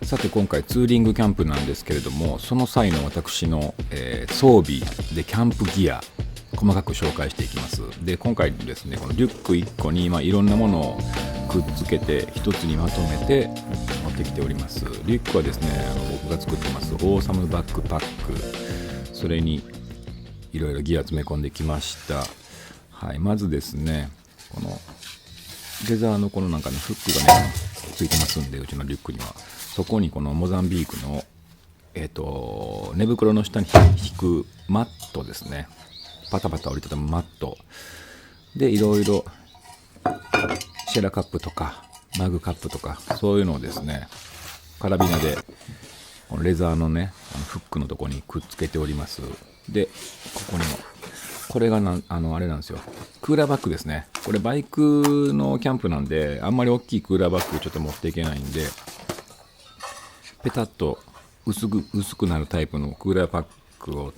さて今回ツーリングキャンプなんですけれども、その際の私の、装備でキャンプギア細かく紹介していきます。で今回ですね、このリュック1個に、いろんなものをくっつけて一つにまとめて持ってきております。リュックはですね、僕が作ってますオーサムバックパック、それにいろいろギア詰め込んできました。はい、まずですね、このレザーのこのなんかねフックがねついてますんで、うちのリュックにはそこにこのモザンビークの寝袋の下に引くマットですね、パタパタ折りたたむマットで、いろいろシェラカップとかマグカップとかそういうのをですね、カラビナでこのレザーのねフックのとこにくっつけております。でここにもこれがあれなんですよ、クーラーバッグですね。これバイクのキャンプなんで、あんまり大きいクーラーバッグちょっと持っていけないんで、ペタッと薄くなるタイプのクーラーバッグを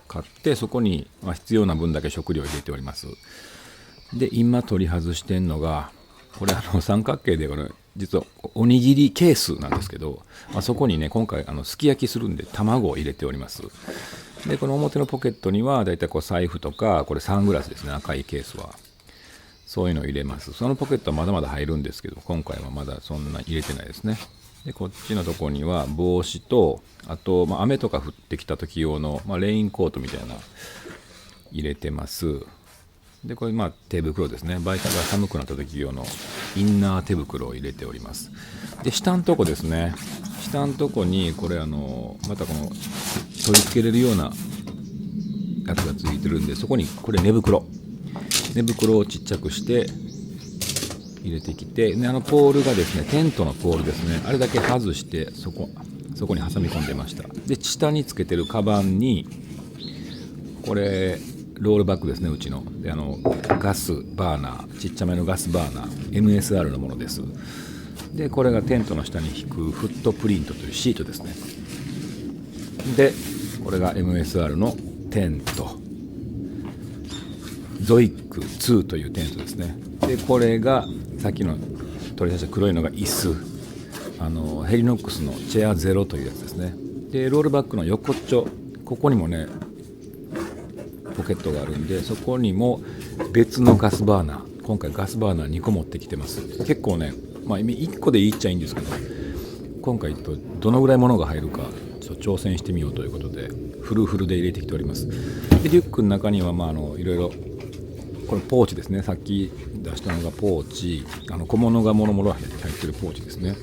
買って、そこに必要な分だけ食料を入れております。で今取り外してんのが、これ三角形で、これ実はおにぎりケースなんですけど、そこにね今回すき焼きするんで卵を入れております。でこの表のポケットにはだいたい財布とか、これサングラスですね、赤いケースはそういうのを入れます。そのポケットはまだまだ入るんですけど、今回はまだそんな入れてないですね。でこっちのとこには帽子と、あと、雨とか降ってきた時用の、レインコートみたいな入れてます。でこれ手袋ですね、バイクが寒くなった時用のインナー手袋を入れております。で下のとこですね、下のとこにこれまたこの取り付けれるようなやつがついてるんで、そこにこれ寝袋をちっちゃくして入れてきて、でポールがですね、テントのポールですね、あれだけ外してそこに挟み込んでました。で下につけてるカバンにこれロールバッグですね、うちのでガスバーナー、ちっちゃめのガスバーナー MSR のものです。でこれがテントの下に引くフットプリントというシートですね。でこれが MSR のテント、ゾイック2というテントですね。でこれがさっきの取り出した黒いのが椅子、ヘリノックスのチェアゼロというやつですね。でロールバックの横っちょ、ここにもねポケットがあるんで、そこにも別のガスバーナー、今回ガスバーナー2個持ってきてます。結構ね、1個でいいっちゃいいんですけど、今回どのぐらい物が入るかちょっと挑戦してみようということでフルで入れてきております。でリュックの中にはいろいろ、これポーチですね、さっき出したのがポーチ、小物がもろもろ入ってるポーチですね。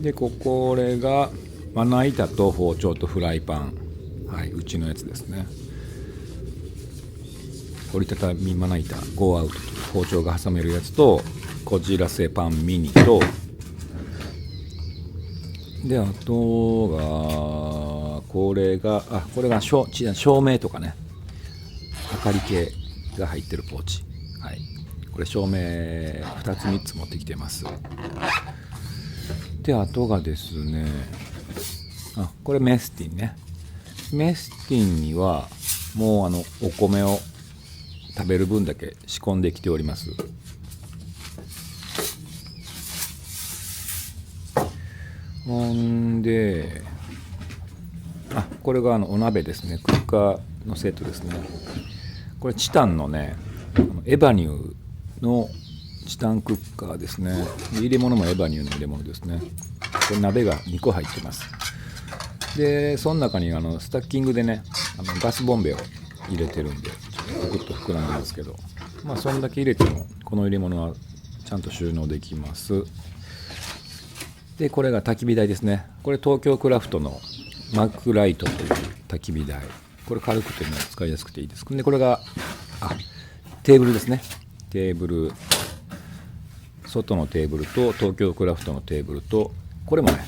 でこれがまな板と包丁とフライパン、はい、うちのやつですね。折りたたみまな板ゴーアウトという包丁が挟めるやつと、こじらせパンミニと、であとがこれが照明とかね、明かり系が入ってるポーチ、はい、これ照明2つ3つ持ってきてます。であとがですね、これメスティンね。メスティンにはもうお米を食べる分だけ仕込んできております。ほんでこれがお鍋ですね、クッカーのセットですね。これチタンのねエバニューのチタンクッカーですね。入れ物もエバニューの入れ物ですね。これ鍋が2個入ってます。でその中にスタッキングでねガスボンベを入れてるんで、ちょっと膨らんでますけど、そんだけ入れてもこの入れ物はちゃんと収納できます。でこれが焚き火台ですね。これ東京クラフトのマックライトという焚き火台、これ軽くてね使いやすくていいです。でこれがテーブルですね。テーブル、外のテーブルと東京クラフトのテーブルと、これもね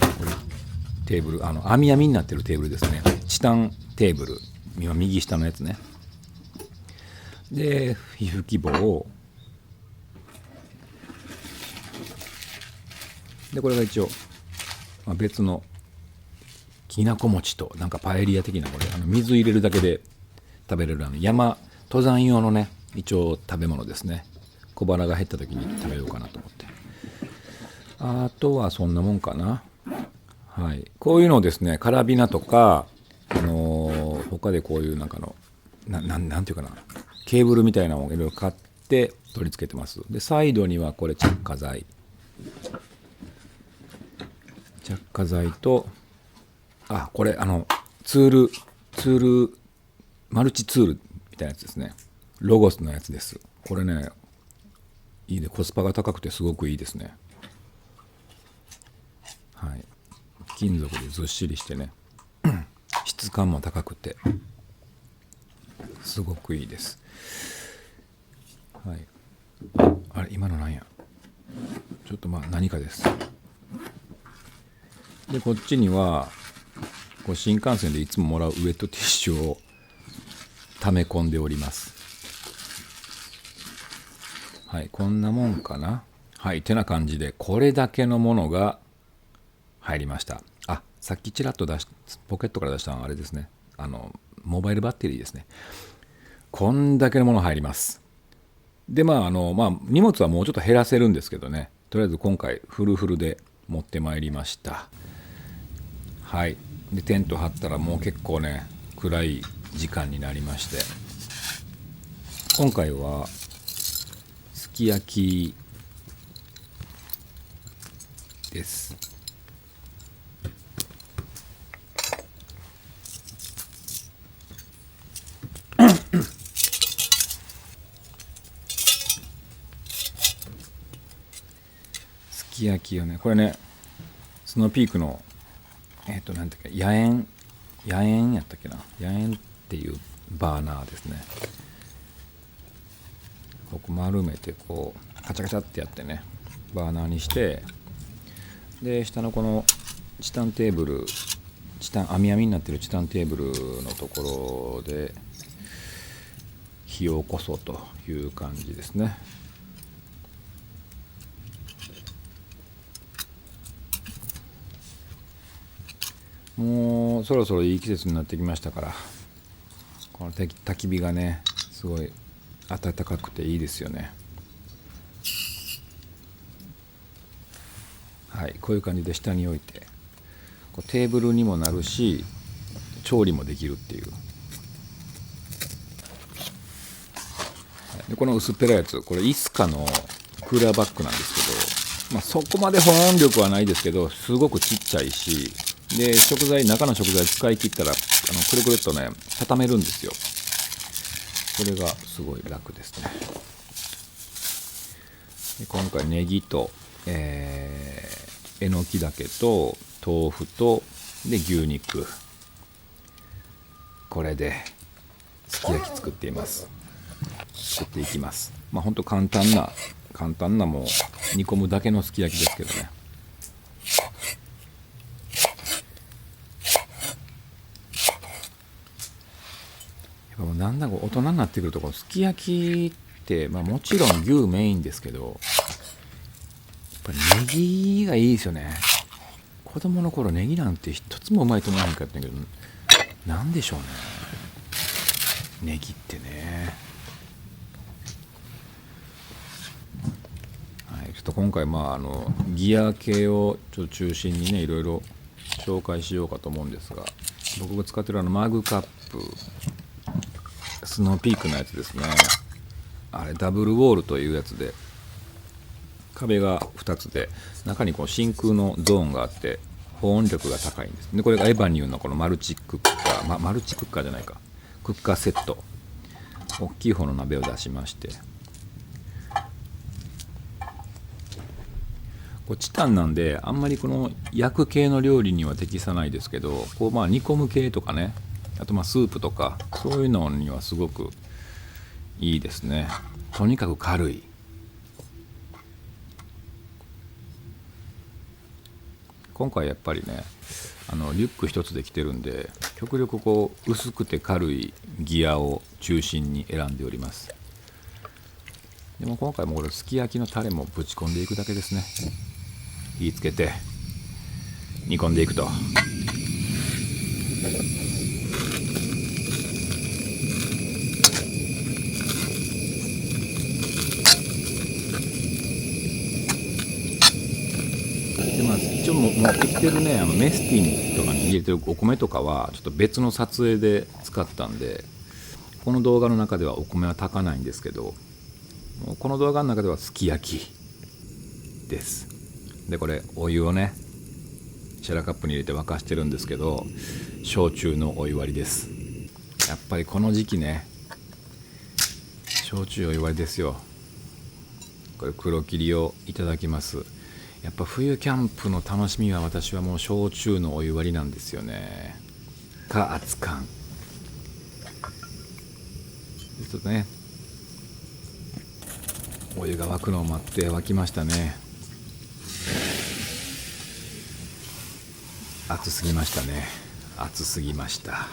テーブル網になってるテーブルですね。チタンテーブル、今右下のやつね。で皮膚希望で、これが一応、別のきなこ餅となんかパエリア的な、これ水入れるだけで食べれる登山用のね一応食べ物ですね。小腹が減った時に食べようかなと思って。あとはそんなもんかな。はい、こういうのをですね、カラビナとか、他でこういうなんかのなんていうかな、ケーブルみたいなのをいろいろ買って取り付けてます。でサイドにはこれ着火剤と、これツールマルチツールみたいなやつですね。ロゴスのやつです。これね、いいね、コスパが高くてすごくいいですね。はい、金属でずっしりしてね質感も高くてすごくいいです。はい、あれ今のなんや、ちょっと何かです。でこっちにはこう新幹線でいつももらうウェットティッシュを溜め込んでおります。はい、こんなもんかな。はい、てな感じでこれだけのものが入りました。さっきちらっとポケットから出したのはあれですね。モバイルバッテリーですね。こんだけのもの入ります。で荷物はもうちょっと減らせるんですけどね。とりあえず今回フルフルで持ってまいりました。はい。でテント張ったらもう結構ね暗い時間になりまして、今回はすき焼きです。すき焼きをね、これねスノーピークのなんていうか野煙やったっけな、野煙っていうバーナーですね。ここ丸めてこうカチャカチャってやってねバーナーにして、で下のこのチタンテーブル、網になってるチタンテーブルのところで火を起こそうという感じですね。もうそろそろいい季節になってきましたから、この焚き火がねすごい暖かくていいですよね。はい、こういう感じで下に置いてこうテーブルにもなるし調理もできるっていう。でこの薄っぺらいやつ、これイスカのクーラーバッグなんですけど、そこまで保温力はないですけどすごくちっちゃいし、で中の食材使い切ったらくるくるっとね畳めるんですよ。それがすごい楽ですね。で今回ネギと、えのきだけと豆腐とで牛肉、これですき焼き作っていきます。ほんと簡単なもう煮込むだけのすき焼きですけどね。やっぱなんだか大人になってくるとこのすき焼きって、もちろん牛メインですけど、やっぱりネギがいいですよね。子供の頃ネギなんて一つもうまいと思わへんかったけど、なんでしょうね、ネギってね。ちょっと今回ギア系をちょっと中心にねいろいろ紹介しようかと思うんですが、僕が使ってるマグカップスノーピークのやつですね。あれダブルウォールというやつで、壁が2つで中にこう真空のゾーンがあって保温力が高いんです。でこれがエバニューのこのマルチクッカー、マルチクッカーじゃないか、クッカーセット、大きい方の鍋を出しまして、こうチタンなんであんまりこの焼く系の料理には適さないですけど、こう煮込む系とかね、あとスープとかそういうのにはすごくいいですね。とにかく軽い。今回やっぱりねリュック一つで着てるんで、極力こう薄くて軽いギアを中心に選んでおります。でも今回もこれすき焼きのタレもぶち込んでいくだけですね。火つけて煮込んでいくと。でまあ、一応持ってきてるねメスティンとかに入れてるお米とかはちょっと別の撮影で使ったんで、この動画の中ではお米は炊かないんですけど、この動画の中ではすき焼きです。でこれお湯をねシェラカップに入れて沸かしてるんですけど、焼酎のお湯割りです。やっぱりこの時期ね、焼酎お湯割りですよ。これ黒霧をいただきます。やっぱ冬キャンプの楽しみは、私はもう焼酎のお湯割りなんですよね。か熱燗。ちょっとね、お湯が沸くのを待って沸きましたね。熱すぎましたね。熱すぎました。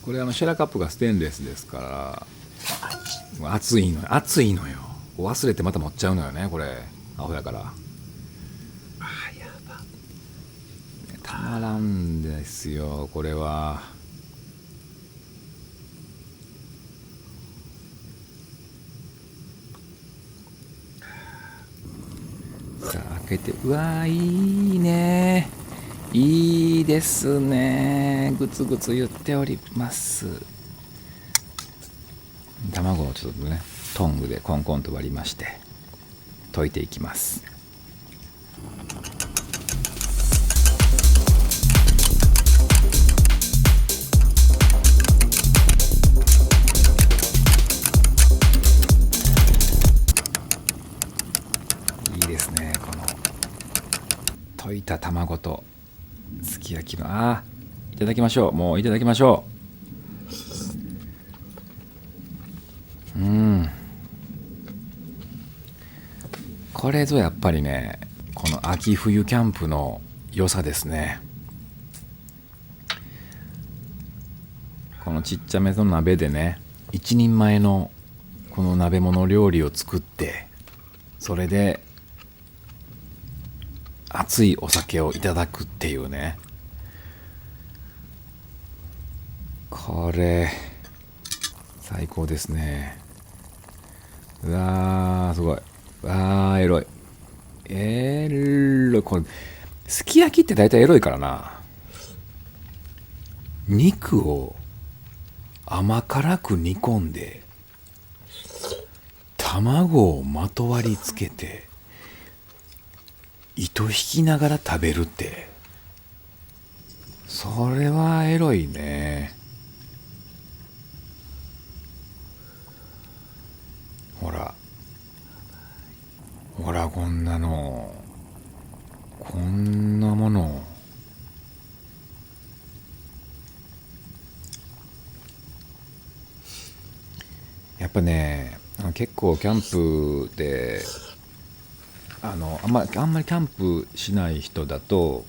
これシェラカップがステンレスですから熱いのよ。忘れてまた持っちゃうのよね、これアホやから。たまらんですよこれは。さあ開けて、うわーいいね、いいですね、グツグツ言っております。卵をちょっとねトングでコンコンと割りまして溶いていきます。いいですね、この溶いた卵とすき焼きのいただきましょう。もういただきましょう。これぞやっぱりね、この秋冬キャンプの良さですね。このちっちゃめの鍋でね、一人前のこの鍋物料理を作って、それで熱いお酒をいただくっていうね、これ最高ですね。うわーすごい、うわーエロい、これすき焼きって大体エロいからな。肉を甘辛く煮込んで卵をまとわりつけて糸引きながら食べるって、それはエロいね。ほらほら、こんなの、こんなもの、やっぱね、結構キャンプであんまりキャンプしない人だと、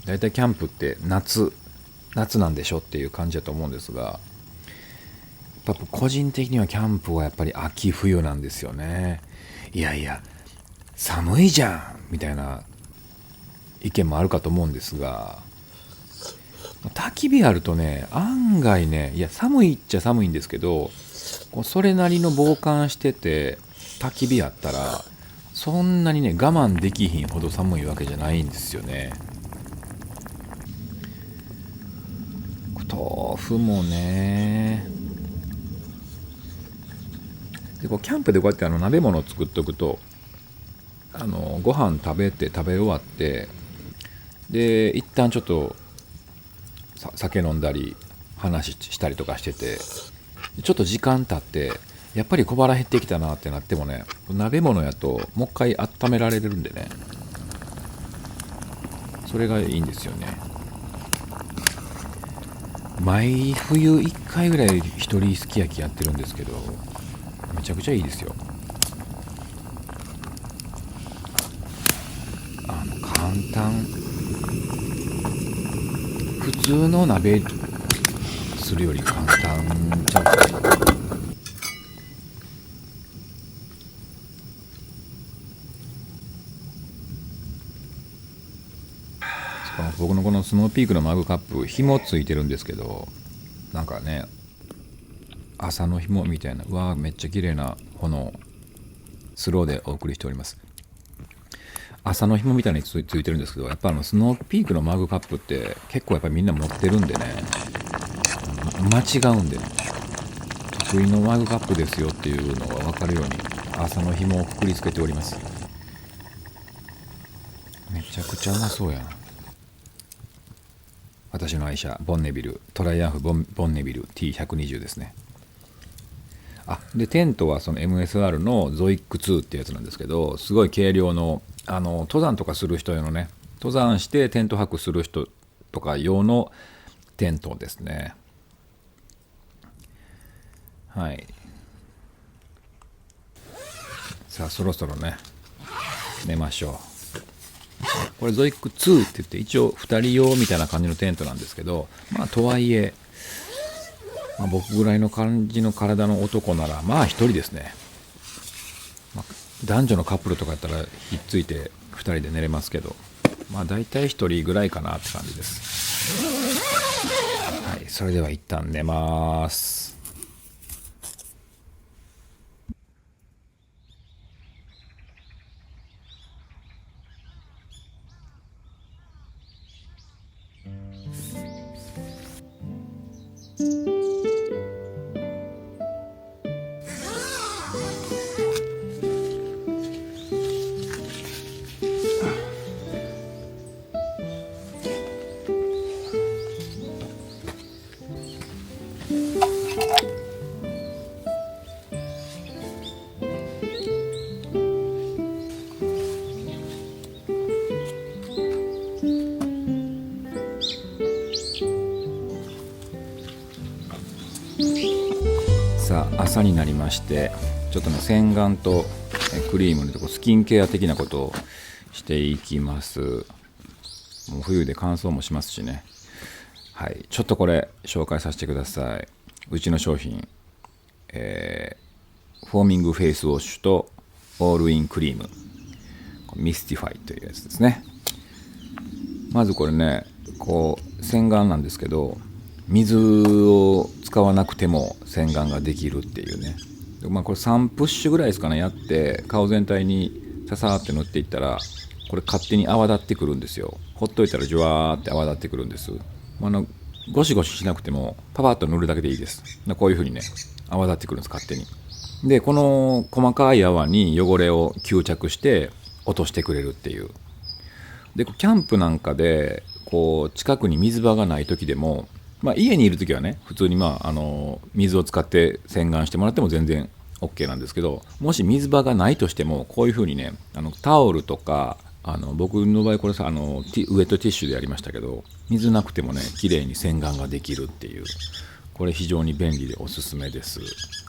だいたいキャンプって夏なんでしょっていう感じだと思うんですが、やっぱ個人的にはキャンプはやっぱり秋冬なんですよね。いやいや寒いじゃんみたいな意見もあるかと思うんですが、焚き火あるとね、案外ね、いや寒いっちゃ寒いんですけど、それなりの防寒してて焚き火あったら、そんなにね我慢できひんほど寒いわけじゃないんですよね。豆腐もね、でキャンプでこうやって鍋物を作っておくと、ご飯食べ終わって、で一旦ちょっと酒飲んだり話したりとかしてて、ちょっと時間経ってやっぱり小腹減ってきたなってなってもね、鍋物やともう一回温められるんでね、それがいいんですよね。毎冬1回ぐらい一人すき焼きやってるんですけど、めちゃくちゃいいですよ。簡単、普通の鍋するより簡単ちゃうか。僕のこのスノーピークのマグカップ、紐ついてるんですけど、なんかね朝の紐みたいな、うわーめっちゃ綺麗な炎スローでお送りしております。朝の紐みたいについてるんですけど、やっぱスノーピークのマグカップって結構やっぱりみんな持ってるんでね、間違うんで、得意のマグカップですよっていうのが分かるように朝の紐をくくりつけております。めちゃくちゃうまそうやん。私の愛車ボンネビルトライアンフボンネビル T120 ですね。でテントはその MSR のゾイック2ってやつなんですけど、すごい軽量の登山とかする人用のね、登山してテント泊する人とか用のテントですね。はい。さあそろそろね寝ましょう。これゾイック2って言って一応2人用みたいな感じのテントなんですけど、とはいえ、僕ぐらいの感じの体の男なら1人ですね。男女のカップルとかやったらひっついて2人で寝れますけど、大体1人ぐらいかなって感じです。はい、それでは一旦寝ます。さあ朝になりまして、ちょっとね洗顔とクリームのとこスキンケア的なことをしていきます。もう冬で乾燥もしますしね。はい、ちょっとこれ紹介させてください。うちの商品、フォーミングフェイスウォッシュとオールインクリームミスティファイというやつですね。まずこれね、洗顔なんですけど、水を使わなくても洗顔ができるっていうね。これ3プッシュぐらいですかね、やって顔全体にささーって塗っていったら、これ勝手に泡立ってくるんですよ。ほっといたらジュワーって泡立ってくるんです。ゴシゴシしなくてもパパッと塗るだけでいいです。こういう風にね泡立ってくるんです、勝手に。でこの細かい泡に汚れを吸着して落としてくれるっていう。でキャンプなんかで近くに水場がない時でも、家にいる時はね普通に水を使って洗顔してもらっても全然 OK なんですけど、もし水場がないとしてもこういう風にねタオルとか僕の場合これさウエットティッシュでやりましたけど、水なくてもね綺麗に洗顔ができるっていう、これ非常に便利でおすすめです。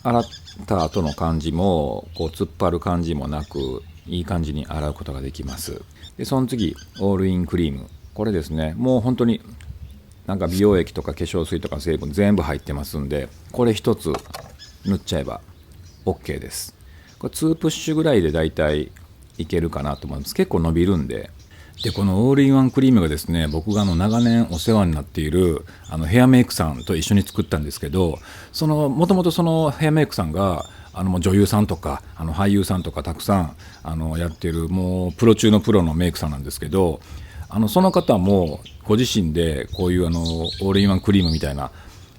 洗った後の感じも突っ張る感じもなく、いい感じに洗うことができます。でその次オールインクリーム、これですね、もう本当に美容液とか化粧水とか成分全部入ってますんで、これ一つ塗っちゃえば OK です。これ2プッシュぐらいでだいたいいけるかなと思います。結構伸びるんで。でこのオールインワンクリームがですね、僕が長年お世話になっているヘアメイクさんと一緒に作ったんですけど、もともとそのヘアメイクさんがもう女優さんとか俳優さんとかたくさんやってるもうプロ中のプロのメイクさんなんですけど、その方もご自身でこういうオールインワンクリームみたいな、化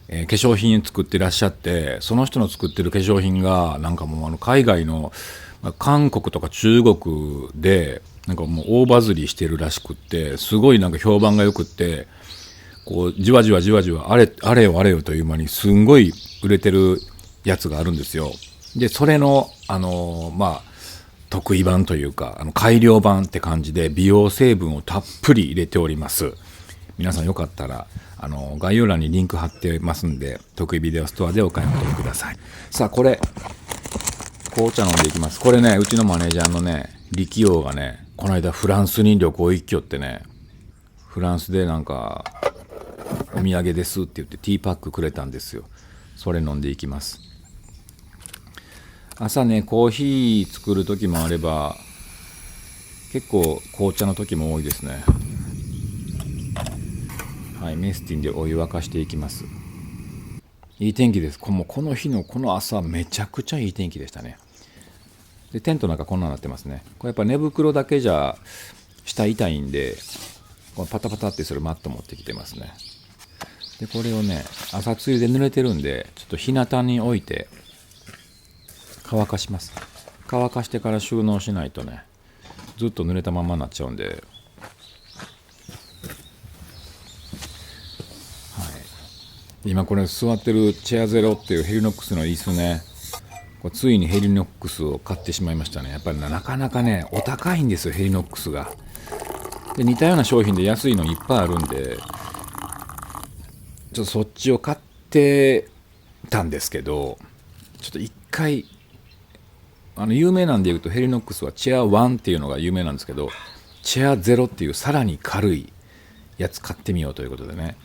粧品作ってらっしゃって、その人の作ってる化粧品がもう海外の韓国とか中国でもう大バズりしてるらしくって、すごい評判がよくって、じわじわじわじわあれよあれよという間にすんごい売れてるやつがあるんですよ。でそれの得意版というか改良版って感じで美容成分をたっぷり入れております。皆さんよかったら概要欄にリンク貼ってますんで、得意ビデオストアでお買い求めください。さあこれ紅茶飲んでいきます。これね、うちのマネージャーのね力王がね、この間フランスに旅行行きよってね、フランスでお土産ですって言ってティーパックくれたんですよ。それ飲んでいきます。朝ねコーヒー作る時もあれば、結構紅茶の時も多いですね。はい、メスティンでお湯沸かしていきます。いい天気です。この日のこの朝めちゃくちゃいい天気でしたね。でテントなんかこんなになってますね。これやっぱ寝袋だけじゃ下痛いんで、これパタパタってするマット持ってきてますね。でこれをね、朝露で濡れてるんで、ちょっと日向に置いて乾かします。乾かしてから収納しないとね、ずっと濡れたままになっちゃうんで、はい、今これ座ってるチェアゼロっていうヘリノックスの椅子ね、これついにヘリノックスを買ってしまいましたね。やっぱりなかなかね、お高いんですよ、ヘリノックスが。で似たような商品で安いのいっぱいあるんで、ちょっとそっちを買ってたんですけど、ちょっと一回有名なんで言うと、ヘリノックスはチェア1っていうのが有名なんですけど、チェア0っていうさらに軽いやつ買ってみようということでね、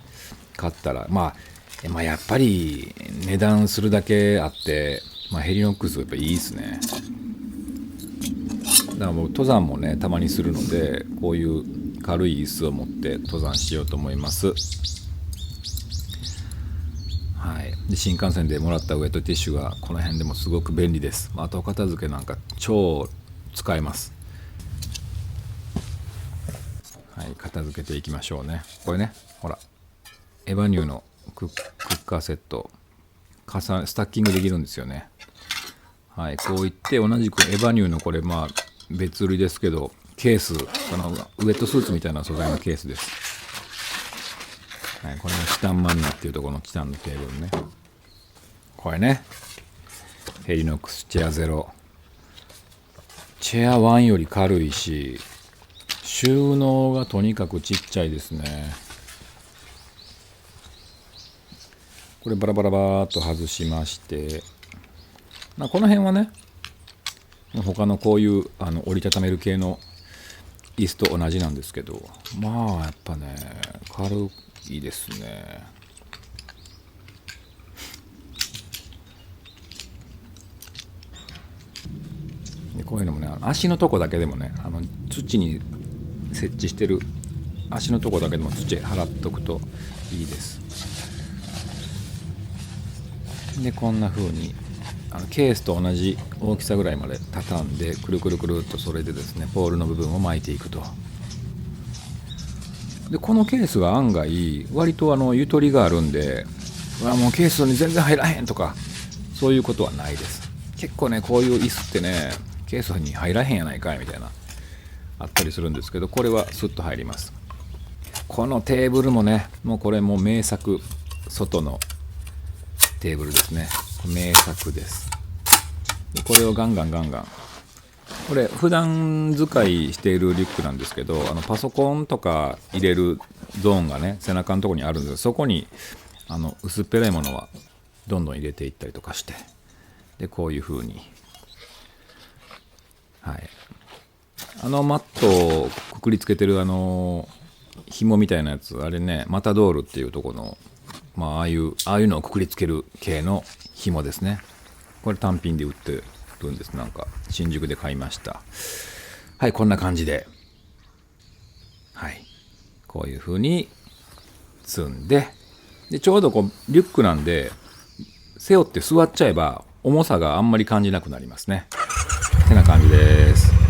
買ったらまあやっぱり値段するだけあって、ヘリノックスやっぱいいですね。だからもう登山もねたまにするので、こういう軽い椅子を持って登山しようと思います。はい、で新幹線でもらったウェットティッシュがこの辺でもすごく便利です。あと片付けなんか超使えます。はい、片付けていきましょうね。これね、ほらエバニューのクッカーセットスタッキングできるんですよね。はい、こういって同じくエバニューのこれ別売りですけど、ケース、このウェットスーツみたいな素材のケースです。はい、これがチタンマニアっていうところのチタンのテーブルね。これね、ヘリノックスチェア0。チェア1より軽いし、収納がとにかくちっちゃいですね。これバラバラバーっと外しまして、この辺はね、他のこういう折りたためる系の椅子と同じなんですけど、やっぱね、軽いですね。でこういうのもね、足のとこだけでもね、土に設置してる足のとこだけでも土払っとくといいです。でこんな風にケースと同じ大きさぐらいまで畳んで、くるくるくるっとそれでですね、ポールの部分を巻いていくと。でこのケースが案外割とゆとりがあるんで、もうケースに全然入らへんとかそういうことはないです。結構ね、こういう椅子ってね、ケースに入らへんやないかいみたいなあったりするんですけど、これはスッと入ります。このテーブルもね、もうこれも名作、外のテーブルですね。名作です。でこれをガンガンこれ普段使いしているリュックなんですけど、パソコンとか入れるゾーンがね背中のところにあるんです。そこに薄っぺらいものはどんどん入れていったりとかして、でこういう風に、はい、マットをくくりつけてる紐みたいなやつ、あれね、マタドールっていうところのああいうのをくくりつける系の紐ですね。これ単品で売ってるんです。なんか新宿で買いました。はい、こんな感じで、はい、こういう風に積んで、ちょうどリュックなんで背負って座っちゃえば重さがあんまり感じなくなりますね。ってな感じです。